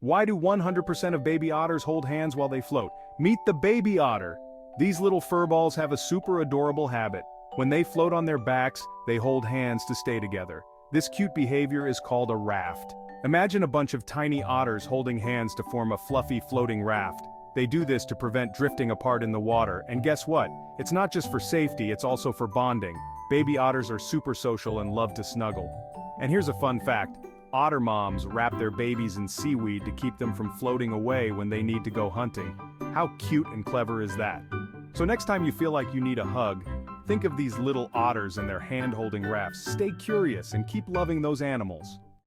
Why do 100% of baby otters hold hands while they float? Meet the baby otter. These little furballs have a super adorable habit. When they float on their backs, they hold hands to stay together. This cute behavior is called a raft. Imagine a bunch of tiny otters holding hands to form a fluffy floating raft. They do this to prevent drifting apart in the water, and guess what? It's not just for safety, it's also for bonding. Baby otters are super social and love to snuggle. And here's a fun fact. Otter moms wrap their babies in seaweed to keep them from floating away when they need to go hunting. How cute and clever is that? So next time you feel like you need a hug, think of these little otters and their hand-holding rafts. Stay curious and keep loving those animals.